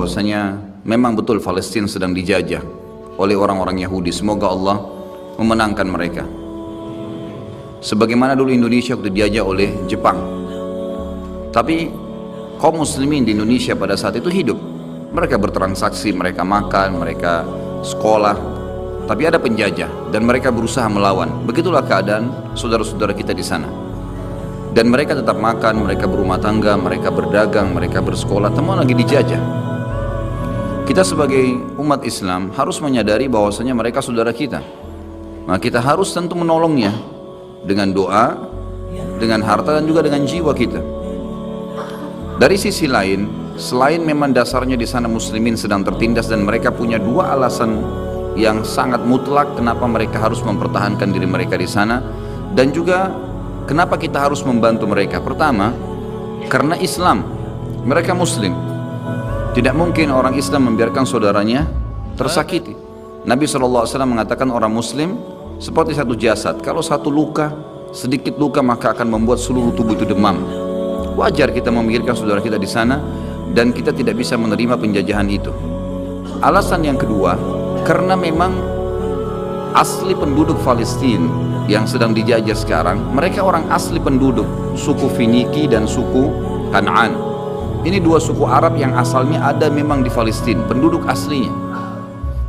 bahwasanya memang betul Palestina sedang dijajah oleh orang-orang Yahudi. Semoga Allah memenangkan mereka. Sebagaimana dulu Indonesia waktu dijajah oleh Jepang. Tapi kaum muslimin di Indonesia pada saat itu hidup. Mereka bertransaksi, mereka makan, mereka sekolah. Tapi ada penjajah dan mereka berusaha melawan. Begitulah keadaan saudara-saudara kita di sana. Dan mereka tetap makan, mereka berumah tangga, mereka berdagang, mereka bersekolah, semua lagi dijajah. Kita sebagai umat Islam harus menyadari bahwasanya mereka saudara kita. Nah, kita harus tentu menolongnya dengan doa, dengan harta dan juga dengan jiwa kita. Dari sisi lain, selain memang dasarnya di sana muslimin sedang tertindas dan mereka punya dua alasan yang sangat mutlak kenapa mereka harus mempertahankan diri mereka di sana, dan juga kenapa kita harus membantu mereka. Pertama, karena Islam, mereka muslim. Tidak mungkin orang Islam membiarkan saudaranya tersakiti. Nabi SAW mengatakan orang muslim seperti satu jasad. Kalau satu luka, sedikit luka maka akan membuat seluruh tubuh itu demam. Wajar kita memikirkan saudara kita di sana dan kita tidak bisa menerima penjajahan itu. Alasan yang kedua, karena memang asli penduduk Palestina yang sedang dijajah sekarang, mereka orang asli penduduk suku Finiki dan suku Kanaan. Ini dua suku Arab yang asalnya ada memang di Palestina, penduduk aslinya.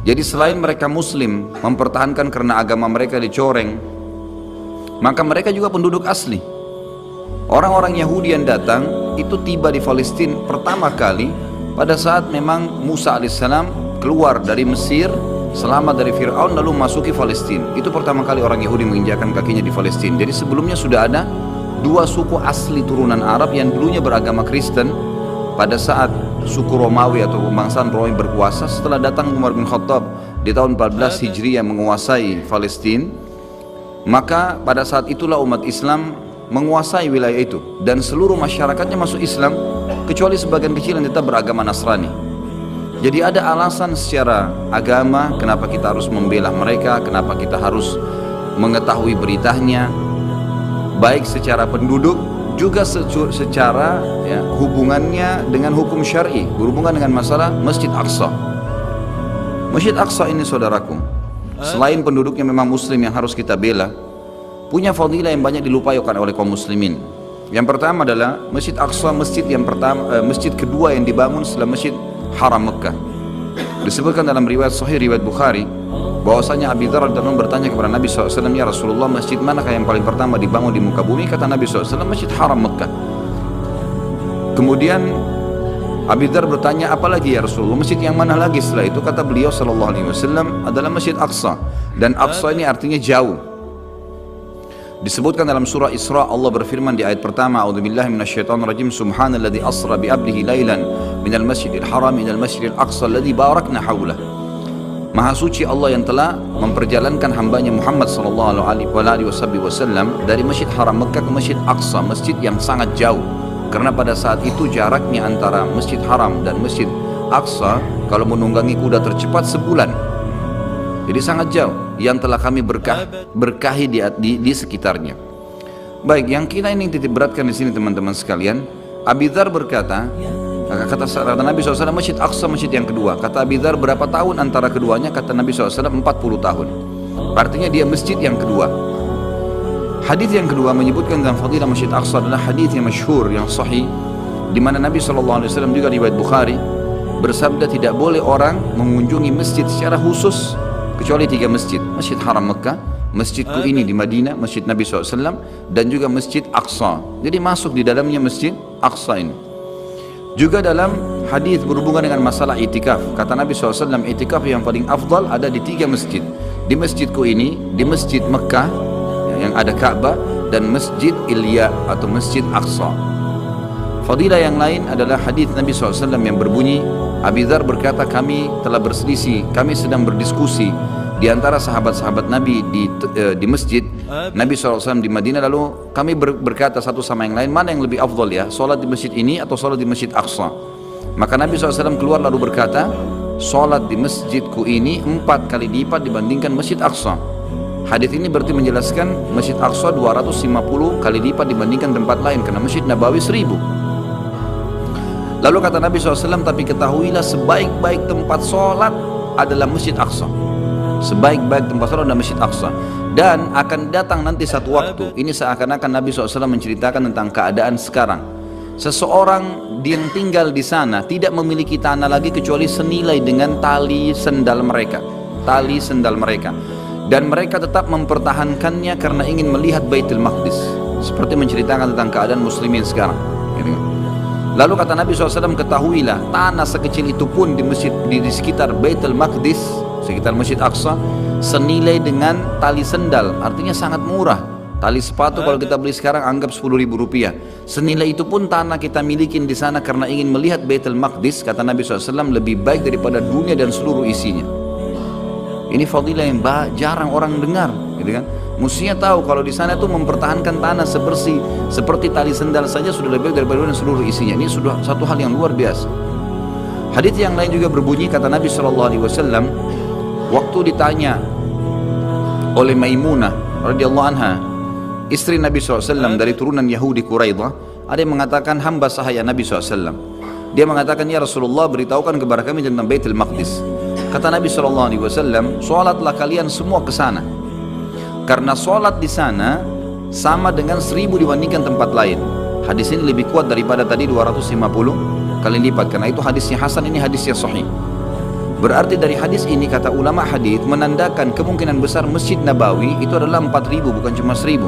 Jadi selain mereka muslim mempertahankan karena agama mereka dicoreng, maka mereka juga penduduk asli. Orang-orang Yahudi yang datang itu tiba di Palestina pertama kali pada saat memang Musa alaihissalam keluar dari Mesir, selamat dari Fir'aun, lalu masuki Palestina. Itu pertama kali orang Yahudi menginjakkan kakinya di Palestina. Jadi sebelumnya sudah ada dua suku asli turunan Arab yang dulunya beragama Kristen. Pada saat suku Romawi atau pembangsaan Romawi berkuasa, setelah datang Umar bin Khattab di tahun 14 Hijriah menguasai Palestina, maka pada saat itulah umat Islam menguasai wilayah itu dan seluruh masyarakatnya masuk Islam kecuali sebagian kecil yang tetap beragama Nasrani. Jadi ada alasan secara agama kenapa kita harus membela mereka, kenapa kita harus mengetahui beritanya, baik secara penduduk juga secara hubungannya dengan hukum syar'i, berhubungan dengan masalah Masjid Aqsa. Masjid Aqsa ini saudaraku, selain penduduknya memang muslim yang harus kita bela, punya fadilah yang banyak dilupakan oleh kaum muslimin. Yang pertama adalah Masjid Aqsa, masjid kedua yang dibangun setelah Masjid Haram Mekah. Disebutkan dalam riwayat Sahih, riwayat Bukhari, bahwasanya Abi Dzar radhiyallahu anhu bertanya kepada Nabi SAW, ya Rasulullah, masjid manakah yang paling pertama dibangun di muka bumi? Kata Nabi SAW, Masjid Haram Mekah. Kemudian Abi Dzar bertanya, apalagi ya Rasulullah, masjid yang mana lagi setelah itu? Kata beliau SAW, adalah Masjid Aqsa. Dan Aqsa ini artinya jauh. Disebutkan dalam surah Isra, Allah berfirman di ayat pertama, A'udzubillahi minasyaitonirrajim, Subhanalladzi asra bi 'abdihi lailan minal masjidil haram ilal masjidil aqsa alladzi barakna haulah. Maha suci Allah yang telah memperjalankan hambanya Muhammad sallallahu alaihi wasallam dari Masjid Haram Mekah ke Masjid Aqsa, masjid yang sangat jauh. Karena pada saat itu jaraknya antara Masjid Haram dan Masjid Aqsa kalau menunggangi kuda tercepat sebulan. Jadi sangat jauh yang telah kami berkahi di sekitarnya. Baik, yang kita ini titik beratkan di sini teman-teman sekalian, Abi Dzar berkata, kata Nabi SAW, Masjid Aqsa masjid yang kedua. Kata Abi Dzar, berapa tahun antara keduanya? Kata Nabi SAW, 40 tahun. Artinya dia masjid yang kedua. Hadis yang kedua menyebutkan dalam fadilah Masjid Aqsa adalah hadis yang masyhur, yang sahih, di mana Nabi SAW juga riwayat Bukhari bersabda, tidak boleh orang mengunjungi masjid secara khusus kecuali 3 masjid: Masjid Haram Mekah, masjidku ini di Madinah, masjid Nabi SAW, dan juga Masjid Aqsa. Jadi masuk di dalamnya Masjid Aqsa ini. Juga dalam hadis berhubungan dengan masalah itikaf, kata Nabi SAW, itikaf yang paling afdal ada di 3 masjid. Di masjidku ini, di Masjid Mekah yang ada Ka'bah, dan Masjid Ilya atau Masjid Aqsa. Fadilah yang lain adalah hadis Nabi SAW yang berbunyi, Abi Dzar berkata, kami telah berselisih, kami sedang berdiskusi di antara sahabat-sahabat Nabi di masjid Nabi SAW di Madinah, lalu kami berkata satu sama yang lain, mana yang lebih afdal ya, solat di masjid ini atau solat di Masjid Aqsa? Maka Nabi SAW keluar lalu berkata, solat di masjidku ini 4 kali lipat dibandingkan Masjid Aqsa. Hadis ini berarti menjelaskan Masjid Aqsa 250 kali lipat dibandingkan tempat lain, karena Masjid Nabawi 1000. Lalu kata Nabi SAW, tapi ketahuilah sebaik-baik tempat sholat adalah Masjid Aqsa. Sebaik-baik tempat sholat adalah Masjid Aqsa. Dan akan datang nanti satu waktu, ini seakan-akan Nabi SAW menceritakan tentang keadaan sekarang. Seseorang yang tinggal di sana tidak memiliki tanah lagi kecuali senilai dengan tali sendal mereka. Tali sendal mereka. Dan mereka tetap mempertahankannya karena ingin melihat Baitul Maqdis. Seperti menceritakan tentang keadaan muslimin sekarang. Lalu kata Nabi SAW, ketahuilah tanah sekecil itu pun di masjid di sekitar Baitul Maqdis, sekitar Masjid Aqsa, senilai dengan tali sendal. Artinya sangat murah. Tali sepatu kalau kita beli sekarang anggap 10.000 rupiah. Senilai itu pun tanah kita milikin di sana karena ingin melihat Baitul Maqdis. Kata Nabi SAW, lebih baik daripada dunia dan seluruh isinya. Ini fadilah yang jarang orang dengar, gitu kan? Mestinya tahu kalau di sana itu mempertahankan tanah sebersih seperti tali sendal saja sudah lebih baik daripada seluruh isinya. Ini sudah satu hal yang luar biasa. Hadis yang lain juga berbunyi, kata Nabi SAW, waktu ditanya oleh Maimunah radhiyallahu anha, istri Nabi SAW dari turunan Yahudi Quraidah, ada yang mengatakan hamba sahaya Nabi SAW. Dia mengatakan, ya Rasulullah, beritahukan kepada kami tentang Baitul Maqdis. Kata Nabi SAW, sholatlah kalian semua ke sana. Karena sholat di sana sama dengan 1000 dibandingkan tempat lain. Hadis ini lebih kuat daripada tadi 250 kali lipat. Karena itu hadisnya hasan, ini hadisnya sahih. Berarti dari hadis ini kata ulama hadis menandakan kemungkinan besar Masjid Nabawi itu adalah 4000 bukan cuma 1000.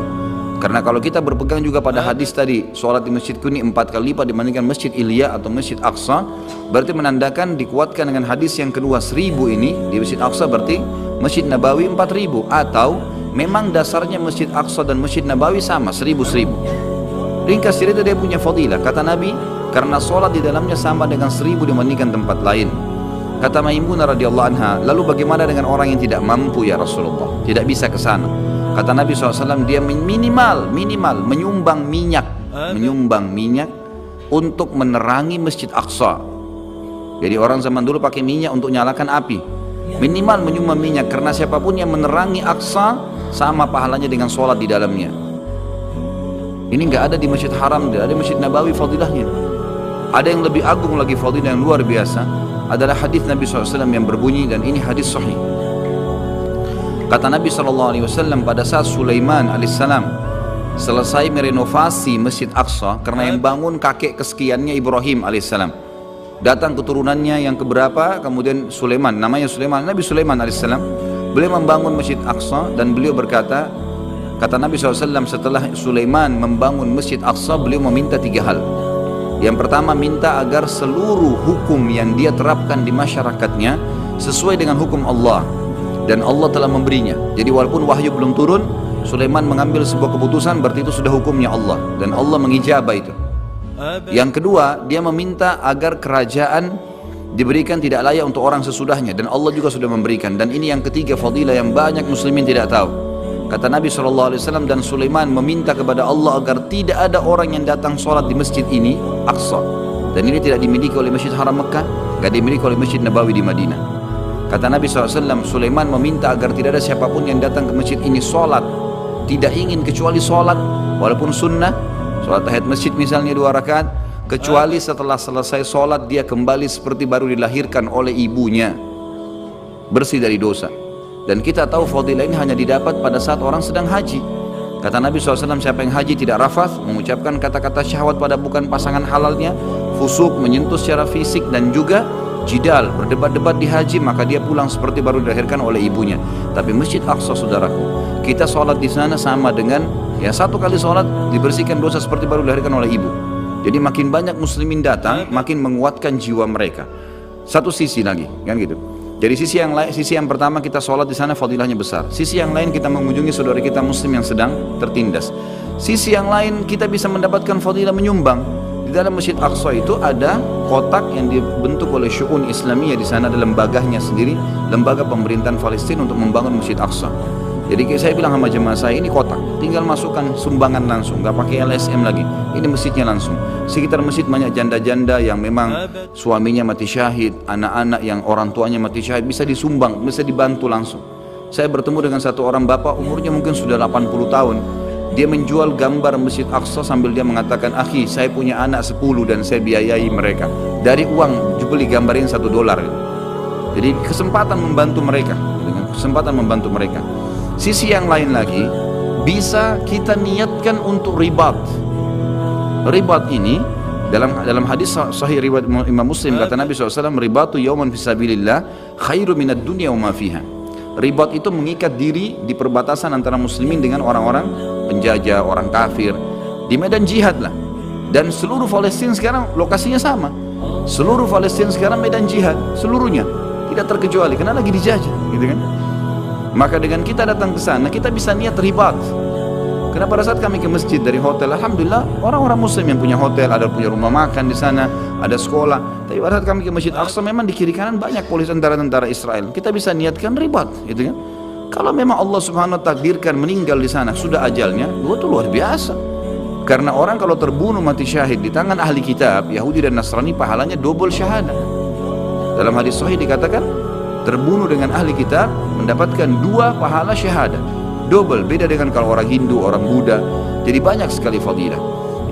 Karena kalau kita berpegang juga pada hadis tadi, sholat di masjidku ini 4 kali lipat dibandingkan Masjid Ilya atau Masjid Aqsa, berarti menandakan dikuatkan dengan hadis yang kedua 1000 ini di Masjid Aqsa, berarti Masjid Nabawi 4000, atau memang dasarnya Masjid Aqsa dan Masjid Nabawi sama 1000. Ringkas cerita dia punya fadilah. Kata Nabi, karena sholat di dalamnya sama dengan 1000 dibandingkan tempat lain. Kata Maimunah radhiyallahu anha, lalu bagaimana dengan orang yang tidak mampu ya Rasulullah, tidak bisa ke sana? Kata Nabi SAW, dia minimal menyumbang minyak untuk menerangi Masjid Aqsa. Jadi orang zaman dulu pakai minyak untuk nyalakan api. Minimal menyumbang minyak, karena siapapun yang menerangi Aqsa sama pahalanya dengan sholat di dalamnya. Ini nggak ada di Masjid Haram, tidak ada di Masjid Nabawi fadilahnya. Ada yang lebih agung lagi fadilah yang luar biasa, adalah hadis Nabi SAW yang berbunyi, dan ini hadis sahih. Kata Nabi SAW, pada saat Sulaiman alaihissalam selesai merenovasi Masjid Aqsa, karena yang bangun kakek kesekiannya Ibrahim alaihissalam, datang keturunannya yang keberapa, kemudian Sulaiman, namanya Sulaiman, Nabi Sulaiman alaihissalam, beliau membangun Masjid Aqsa, dan beliau berkata, kata Nabi SAW, setelah Sulaiman membangun Masjid Aqsa, beliau meminta 3 hal. Yang pertama, minta agar seluruh hukum yang dia terapkan di masyarakatnya sesuai dengan hukum Allah, dan Allah telah memberinya. Jadi walaupun wahyu belum turun, Sulaiman mengambil sebuah keputusan, berarti itu sudah hukumnya Allah, dan Allah mengijabah itu. Yang kedua, dia meminta agar kerajaan diberikan tidak layak untuk orang sesudahnya, dan Allah juga sudah memberikan. Dan ini yang ketiga fadilah yang banyak muslimin tidak tahu. Kata Nabi SAW, dan Sulaiman meminta kepada Allah agar tidak ada orang yang datang sholat di masjid ini, Aqsa. Dan ini tidak dimiliki oleh Masjid Haram Mekah, tidak dimiliki oleh Masjid Nabawi di Madinah. Kata Nabi SAW, Sulaiman meminta agar tidak ada siapapun yang datang ke masjid ini sholat, tidak ingin kecuali sholat, walaupun sunnah, sholat tahiyat masjid misalnya 2 rakaat, kecuali setelah selesai sholat dia kembali seperti baru dilahirkan oleh ibunya, bersih dari dosa. Dan kita tahu fadilah ini hanya didapat pada saat orang sedang haji. Kata Nabi SAW, siapa yang haji tidak rafath, mengucapkan kata-kata syahwat pada bukan pasangan halalnya, fusuk, menyentuh secara fisik, dan juga jidal, berdebat-debat di haji, maka dia pulang seperti baru dilahirkan oleh ibunya. Tapi Masjid Aqsa, saudaraku, kita sholat di sana sama dengan, ya 1 kali sholat dibersihkan dosa seperti baru dilahirkan oleh ibu. Jadi makin banyak muslimin datang, makin menguatkan jiwa mereka. Satu sisi lagi, kan gitu. Jadi sisi yang lain, sisi yang pertama kita sholat di sana fadilahnya besar. Sisi yang lain kita mengunjungi saudara kita muslim yang sedang tertindas. Sisi yang lain kita bisa mendapatkan fadilah menyumbang. Di dalam Masjid Aqsa itu ada kotak yang dibentuk oleh Syu'un Islamiyah, di sana ada lembaganya sendiri, lembaga pemerintahan Palestina untuk membangun Masjid Aqsa. Jadi saya bilang sama jemaah saya, ini kotak, tinggal masukkan sumbangan langsung, nggak pakai LSM lagi. Ini masjidnya langsung. Sekitar masjid banyak janda-janda yang memang suaminya mati syahid, anak-anak yang orang tuanya mati syahid, bisa disumbang, bisa dibantu langsung. Saya bertemu dengan satu orang bapak, umurnya mungkin sudah 80 tahun. dia menjual gambar Masjid Aqsa sambil dia mengatakan, akhi saya punya anak 10 dan saya biayai mereka. Dari uang beli gambar ini $1. Jadi kesempatan membantu mereka, dengan kesempatan membantu mereka. Sisi yang lain lagi, bisa kita niatkan untuk ribat. Ribat ini dalam hadis sahih riwayat Imam Muslim, kata Nabi SAW, ribatu yauman fisabilillah khairu minad dunya wa ma fiha. Ribat itu mengikat diri di perbatasan antara muslimin dengan orang-orang penjajah, orang kafir, di medan jihad lah. Dan seluruh Palestina sekarang lokasinya sama. Seluruh Palestina sekarang medan jihad, seluruhnya, tidak terkecuali, karena lagi dijajah, gitu kan. Maka dengan kita datang ke sana, kita bisa niat ribat. Karena pada saat kami ke masjid dari hotel, alhamdulillah orang-orang muslim yang punya hotel, ada punya rumah makan di sana, ada sekolah. Tapi pada saat kami ke Masjid Aqsa, memang di kiri kanan banyak polisi tentara-tentara Israel. Kita bisa niatkan ribat, gitu kan. Kalau memang Allah Subhanahu wa ta'ala takdirkan meninggal di sana, sudah ajalnya, itu luar biasa. Karena orang kalau terbunuh mati syahid di tangan ahli kitab, Yahudi dan Nasrani, pahalanya double syahadah. Dalam hadis sahih dikatakan, terbunuh dengan ahli kitab mendapatkan 2 pahala syahadah. Double, beda dengan kalau orang Hindu, orang Buddha. Jadi banyak sekali fadilah.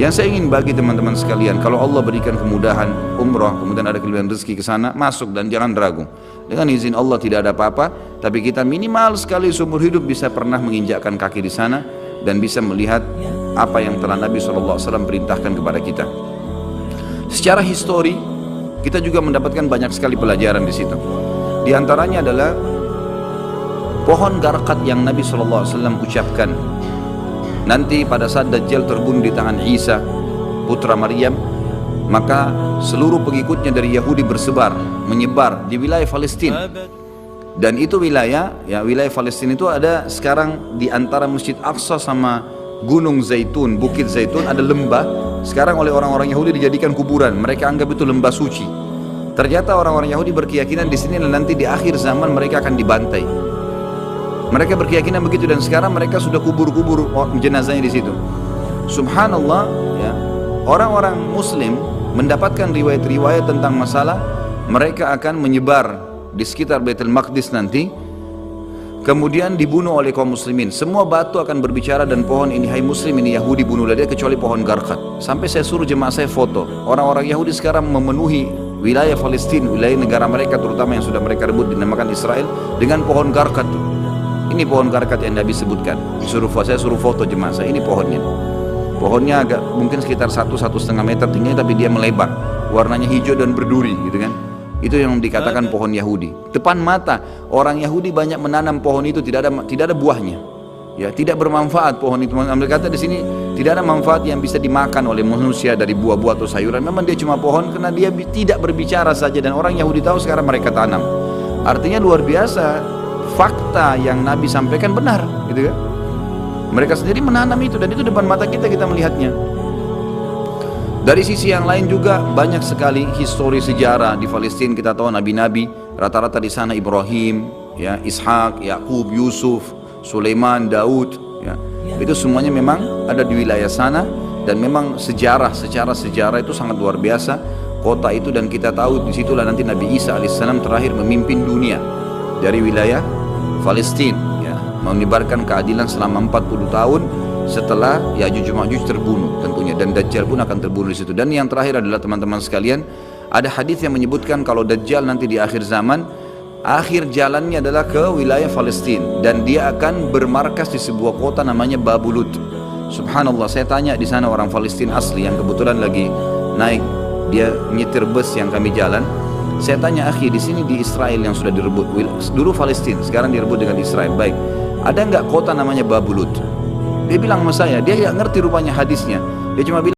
Yang saya ingin bagi teman-teman sekalian, kalau Allah berikan kemudahan umrah, kemudian ada kelebihan rezeki ke sana, masuk dan jangan ragu. Dengan izin Allah tidak ada apa-apa, tapi kita minimal sekali seumur hidup bisa pernah menginjakkan kaki di sana dan bisa melihat apa yang telah Nabi SAW perintahkan kepada kita. Secara histori, kita juga mendapatkan banyak sekali pelajaran di situ. Di antaranya adalah pohon garqat yang Nabi SAW ucapkan nanti pada saat Dajjal terbunuh di tangan Isa putra Maryam, maka seluruh pengikutnya dari Yahudi menyebar di wilayah Palestina. Dan itu wilayah Palestina itu ada sekarang di antara Masjid Aqsa sama Gunung Zaitun, Bukit Zaitun, ada lembah. Sekarang oleh orang-orang Yahudi dijadikan kuburan. Mereka anggap itu lembah suci. Ternyata orang-orang Yahudi berkeyakinan di sini nanti di akhir zaman mereka akan dibantai. Mereka berkeyakinan begitu, dan sekarang mereka sudah kubur-kubur jenazahnya di situ. Subhanallah, ya, orang-orang Muslim mendapatkan riwayat-riwayat tentang masalah mereka akan menyebar di sekitar Baitul Maqdis nanti, kemudian dibunuh oleh kaum muslimin. Semua batu akan berbicara dan pohon ini, hai muslim, ini Yahudi, bunuhlah dia, kecuali pohon garqat. Sampai saya suruh jemaah saya foto. Orang-orang Yahudi sekarang memenuhi wilayah Palestina, wilayah negara mereka terutama yang sudah mereka rebut dinamakan Israel, dengan pohon garqat. Ini pohon garqat yang Nabi sebutkan. Saya suruh foto jemaah saya, ini pohonnya. Pohonnya agak mungkin sekitar 1-1,5 meter tingginya, tapi dia melebar. Warnanya hijau dan berduri, gitu kan. Itu yang dikatakan pohon Yahudi. Depan mata orang Yahudi banyak menanam pohon itu, tidak ada buahnya. Ya, tidak bermanfaat pohon itu. Mereka kata di sini tidak ada manfaat yang bisa dimakan oleh manusia dari buah-buah atau sayuran. Memang dia cuma pohon karena dia tidak berbicara saja, dan orang Yahudi tahu sekarang mereka tanam. Artinya luar biasa, fakta yang Nabi sampaikan benar, gitu kan? Mereka sendiri menanam itu, dan itu depan mata kita melihatnya. Dari sisi yang lain juga banyak sekali histori sejarah di Palestina. Kita tahu nabi-nabi rata-rata di sana, Ibrahim, ya, Ishak, Yakub, Yusuf, Sulaiman, Daud, ya. Itu semuanya memang ada di wilayah sana, dan memang secara sejarah itu sangat luar biasa kota itu. Dan kita tahu disitulah nanti Nabi Isa alaihissalam terakhir memimpin dunia dari wilayah Palestina, ya, menyebarkan keadilan selama 40 tahun setelah Ya'juj Ma'juj terbunuh tentunya, dan Dajjal pun akan terbunuh di situ. Dan yang terakhir adalah teman-teman sekalian, ada hadis yang menyebutkan kalau Dajjal nanti di akhir zaman, akhir jalannya adalah ke wilayah Palestina, dan dia akan bermarkas di sebuah kota namanya Babulut. Subhanallah, saya tanya di sana orang Palestina asli yang kebetulan lagi naik, dia nyetir bus yang kami jalan. Saya tanya, akhi, di sini di Israel yang sudah direbut, dulu Palestina, sekarang direbut dengan Israel, baik, ada nggak kota namanya Babulut? Dia bilang sama saya, dia nggak ngerti rupanya hadisnya. Dia cuma bilang